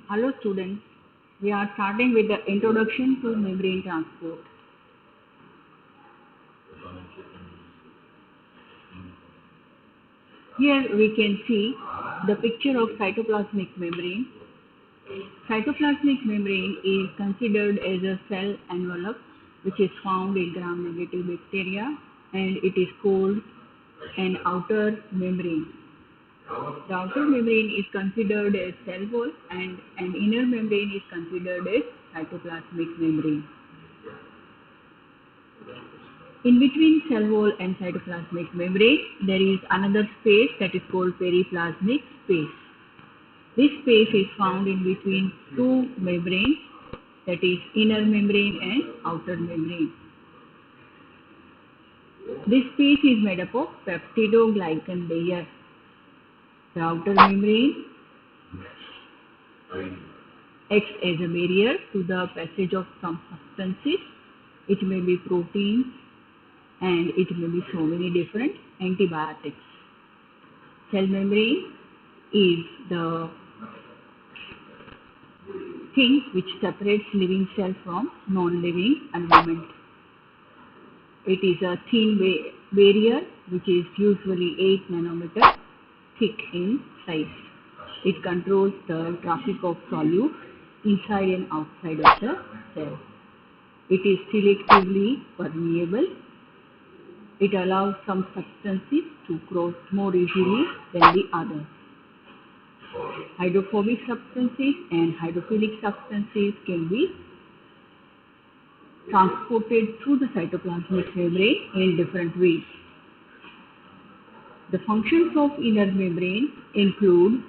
Hello students, we are starting with the introduction to membrane transport. Here we can see the picture of cytoplasmic membrane. Cytoplasmic membrane is considered as a cell envelope which is found in gram-negative bacteria, and it is called an outer membrane. The outer membrane is considered as cell wall and an inner membrane is considered as cytoplasmic membrane. In between cell wall and cytoplasmic membrane, there is another space that is called periplasmic space. This space is found in between two membranes, that is inner membrane and outer membrane. This space is made up of peptidoglycan layer. The outer membrane acts as a barrier to the passage of some substances. It may be proteins and it may be so many different antibiotics. Cell membrane is the thing which separates living cell from non-living environment. It is a thin barrier which is usually 8 nanometer thick in size. It controls the traffic of solutes inside and outside of the cell. It is selectively permeable. It allows some substances to cross more easily than the others. Hydrophobic substances and hydrophilic substances can be transported through the cytoplasmic membrane in different ways. The functions of inner membrane include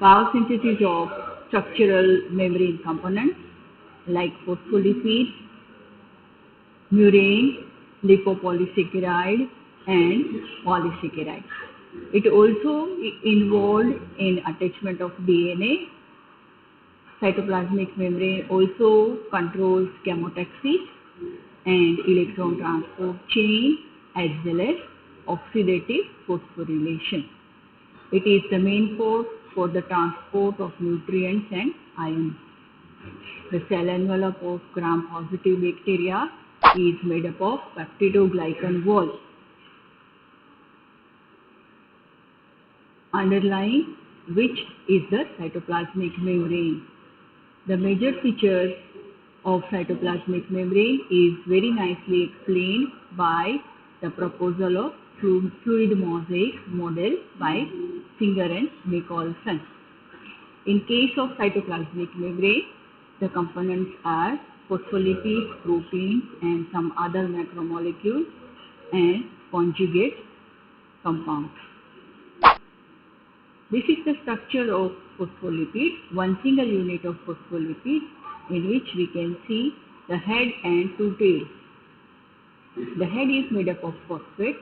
biosynthesis of structural membrane components like phospholipids, murine, lipopolysaccharide, and polysaccharide. It also involved in attachment of DNA. Cytoplasmic membrane also controls chemotaxis and electron transport chain as well as oxidative phosphorylation. It is the main port for the transport of nutrients and ions. The cell envelope of gram-positive bacteria is made up of peptidoglycan wall. Underlying which is the cytoplasmic membrane. The major features of cytoplasmic membrane is very nicely explained by the proposal of fluid mosaic model by Singer and Nicholson. In case of cytoplasmic membrane, the components are phospholipids, proteins, and some other macromolecules and conjugate compounds. This is the structure of phospholipid, one single unit of phospholipid in which we can see the head and two tails. The head is made up of phosphate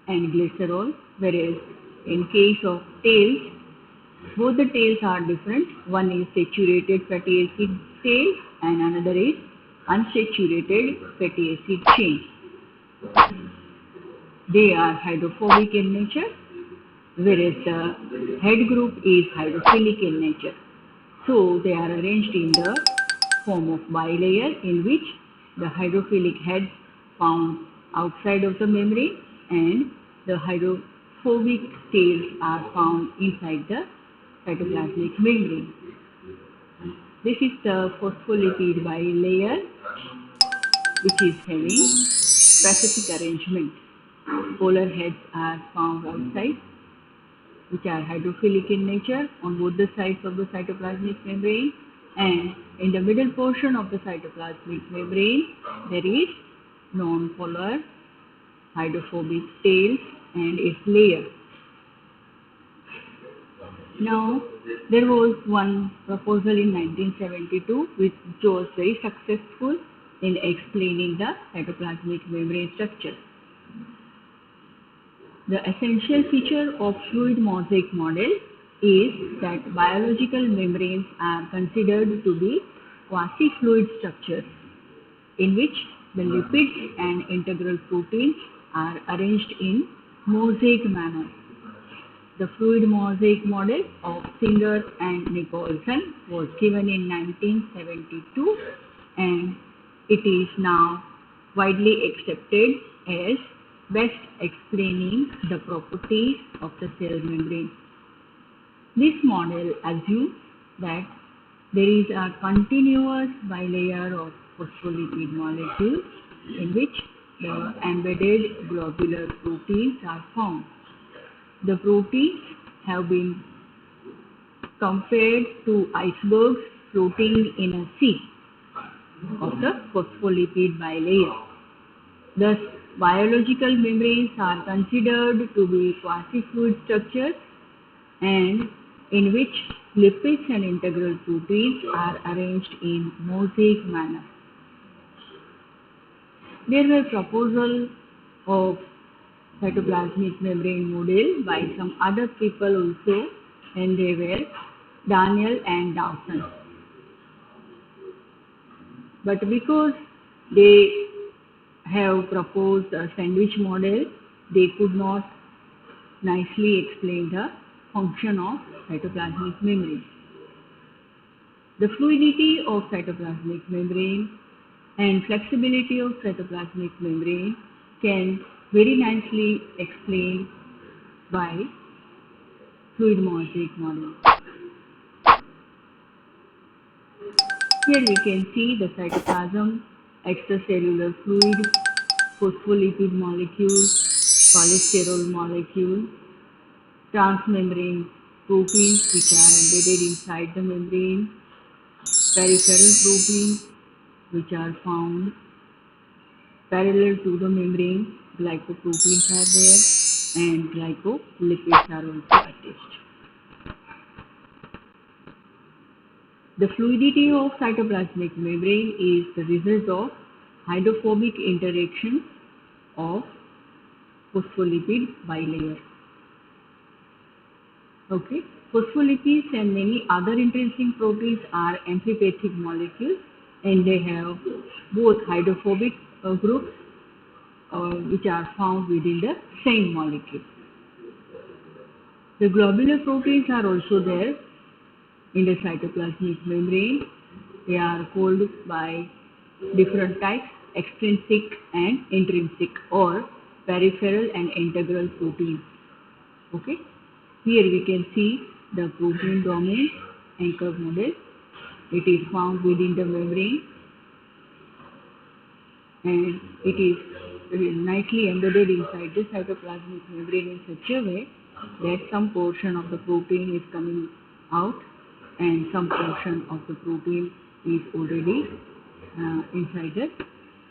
and glycerol, whereas in case of tails, both the tails are different. One is saturated fatty acid tail and another is unsaturated fatty acid chain. They are hydrophobic in nature, whereas the head group is hydrophilic in nature. So they are arranged in the form of bilayer in which the hydrophilic heads found outside of the membrane and the hydrophobic tails are found inside the cytoplasmic membrane. This is the phospholipid bilayer which is having specific arrangement. Polar heads are found outside, which are hydrophilic in nature on both the sides of the cytoplasmic membrane, and in the middle portion of the cytoplasmic membrane there is non-polar hydrophobic tails and its layer. Now, there was one proposal in 1972 which was very successful in explaining the cytoplasmic membrane structure. The essential feature of fluid mosaic model is that biological membranes are considered to be quasi-fluid structures in which the lipids and integral proteins are arranged in mosaic manner. The fluid mosaic model of Singer and Nicholson was given in 1972, and it is now widely accepted as best explaining the properties of the cell membrane. This model assumes that there is a continuous bilayer of phospholipid molecules in which the embedded globular proteins are found. The proteins have been compared to icebergs floating in a sea of the phospholipid bilayer. Thus, biological membranes are considered to be quasi-fluid structures and in which lipids and integral proteins are arranged in mosaic manner. There were proposals of cytoplasmic membrane model by some other people also, and they were Daniel and Dawson. But because they have proposed a sandwich model, they could not nicely explain the function of cytoplasmic membrane. The fluidity of cytoplasmic membrane and flexibility of cytoplasmic membrane can very nicely explained by fluid mosaic model. Here we can see the cytoplasm, extracellular fluid, phospholipid molecule, cholesterol molecule, transmembrane proteins which are embedded inside the membrane, peripheral proteins which are found parallel to the membrane, glycoproteins are there and glycolipids are also attached. The fluidity of cytoplasmic membrane is the result of hydrophobic interaction of phospholipid bilayer. Okay, phospholipids and many other intrinsic proteins are amphipathic molecules, and they have both hydrophobic groups which are found within the same molecule. The globular proteins are also there in the cytoplasmic membrane. They are called by different types, extrinsic and intrinsic, or peripheral and integral proteins. Okay, here we can see the protein domain anchor model. It is found within the membrane and it is nicely embedded inside the cytoplasmic membrane in such a way that some portion of the protein is coming out and some portion of the protein is already inside the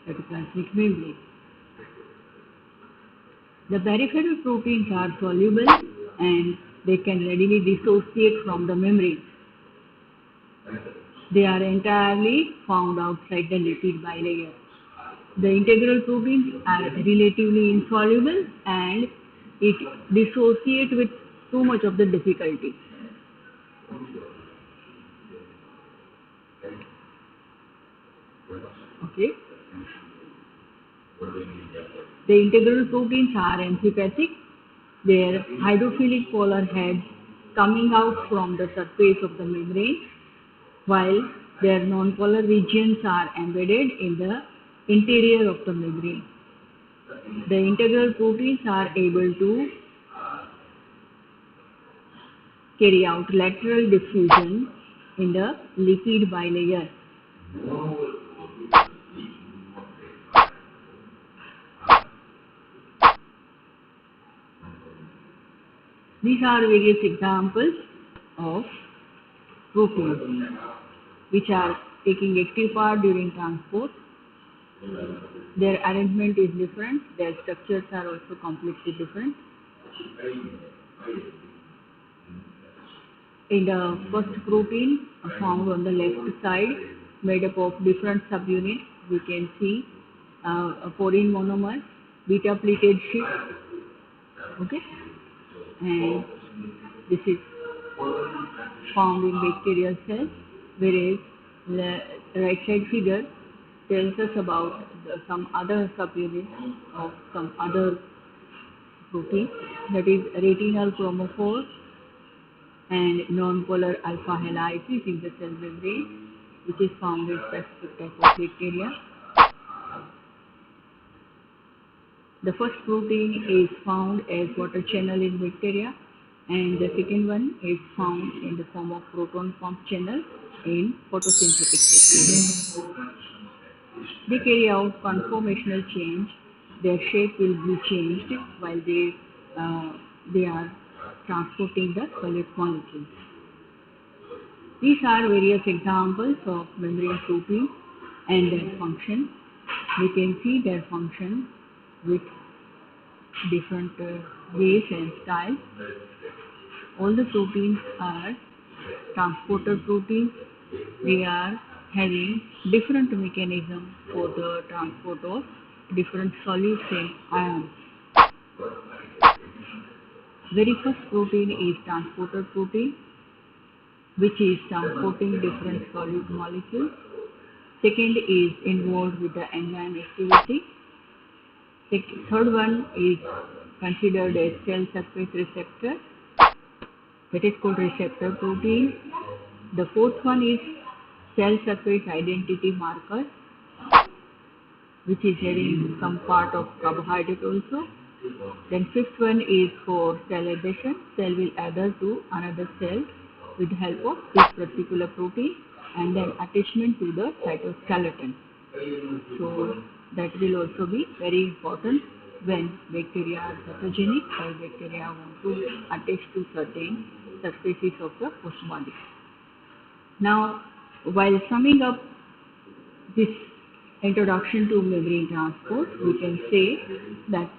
cytoplasmic membrane. The peripheral proteins are soluble and they can readily dissociate from the membrane. They are entirely found outside the lipid bilayer. The integral proteins are relatively insoluble and it dissociates with too much of the difficulty. Okay. The integral proteins are amphipathic. Their hydrophilic polar heads coming out from the surface of the membrane, while their nonpolar regions are embedded in the interior of the membrane. The integral proteins are able to carry out lateral diffusion in the lipid bilayer. These are various examples of proteins which are taking active part during transport. Their arrangement is different, their structures are also completely different. In the first protein found on the left side, made up of different subunits, we can see a porine monomer, beta pleated sheet. Okay, and this is found in bacterial cells, whereas the right side figure tells us about some other subunits of some other protein, that is retinal chromophore and non-polar alpha helices in the cell membrane, which is found in specific type of bacteria. The first protein is found as water channel in bacteria, and the second one is found in the form of proton pump channel in photosynthetic bacteria. They carry out conformational change. Their shape will be changed while they are transporting the solid molecules. These are various examples of membrane proteins and their function. We can see their function with different ways and styles. All the proteins are transporter proteins. They are having different mechanism for the transport of different solutes and ions. Very first protein is transporter protein, which is transporting different solute molecules. Second is involved with the enzyme activity. Third one is considered as cell surface receptor, that is called receptor protein. The fourth one is cell surface identity marker, which is having some part of carbohydrate also. Then fifth one is for cell adhesion. Cell will adhere to another cell with the help of this particular protein, and then attachment to the cytoskeleton. So that will also be very important when bacteria are pathogenic or bacteria want to attach to certain surfaces of the host body. Now, while summing up this introduction to membrane transport, we can say that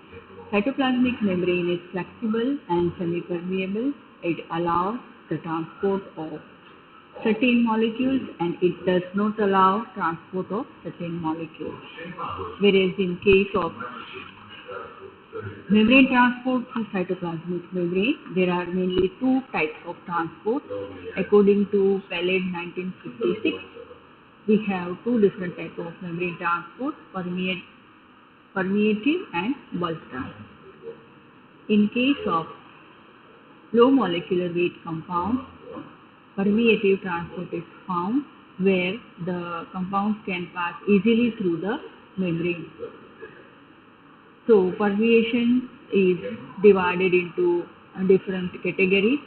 cytoplasmic membrane is flexible and semi-permeable. It allows the transport of certain molecules and it does not allow transport of certain molecules. Whereas in case of membrane transport through cytoplasmic membrane, there are mainly two types of transport. According to Pallad 1956, we have two different types of membrane transport, permeative and bulk transport. In case of low molecular weight compounds, permeative transport is found where the compounds can pass easily through the membrane. So permeation is divided into different categories: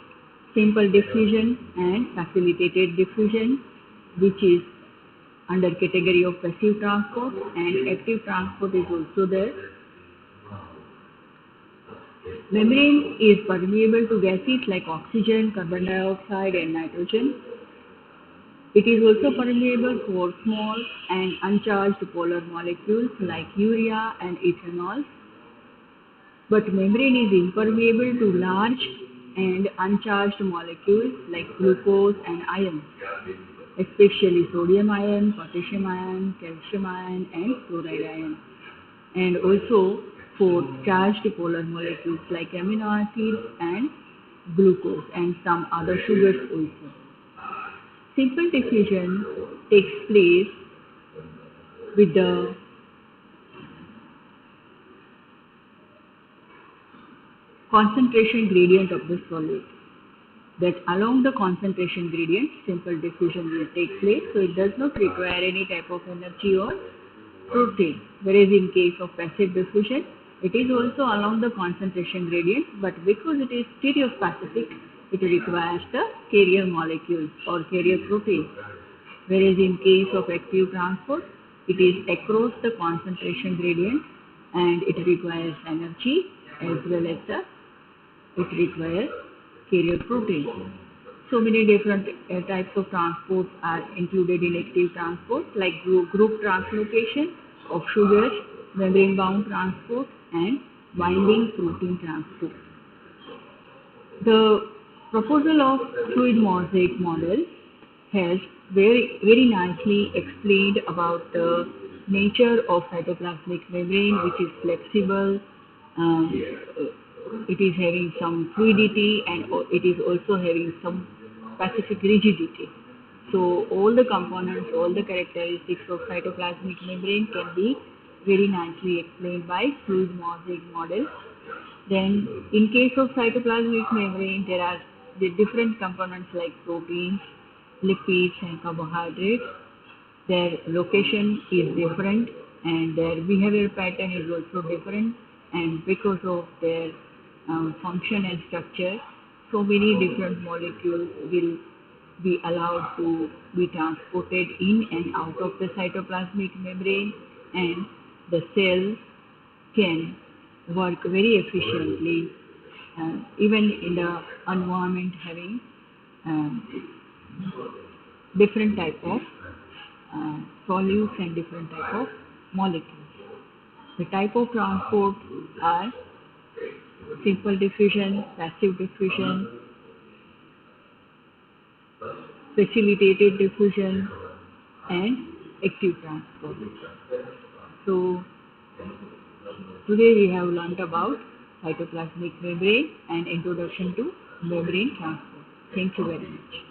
simple diffusion and facilitated diffusion, which is under category of passive transport, and active transport is also there. Membrane is permeable to gases like oxygen, carbon dioxide and nitrogen. It is also permeable for small and uncharged polar molecules like urea and ethanol. But membrane is impermeable to large and uncharged molecules like glucose and ions, especially sodium ion, potassium ion, calcium ion and chloride ion, and also for charged polar molecules like amino acids and glucose and some other sugars also. Simple diffusion takes place with the concentration gradient of the solid. That along the concentration gradient, simple diffusion will take place, so it does not require any type of energy or protein. Whereas in case of passive diffusion, it is also along the concentration gradient, but because it is stereospecific, it requires the carrier molecules or carrier protein. Whereas in case of active transport, it is across the concentration gradient and it requires energy as well as it requires carrier protein. So many different types of transport are included in active transport, like group translocation of sugars, membrane bound transport and binding protein transport. The proposal of fluid mosaic model has very nicely explained about the nature of cytoplasmic membrane, which is flexible. It is having some fluidity and it is also having some specific rigidity. So all the components, all the characteristics of cytoplasmic membrane can be very nicely explained by fluid mosaic model. Then in case of cytoplasmic membrane, there are the different components like proteins, lipids and carbohydrates. Their location is different and their behavior pattern is also different, and because of their function and structure, so many different molecules will be allowed to be transported in and out of the cytoplasmic membrane, and the cell can work very efficiently even in the environment having um, different type of solutes and different type of molecules. The type of transport are simple diffusion, passive diffusion, facilitated diffusion, and active transport. So today we have learnt about cytoplasmic membrane and introduction to membrane transport. Thank you very much.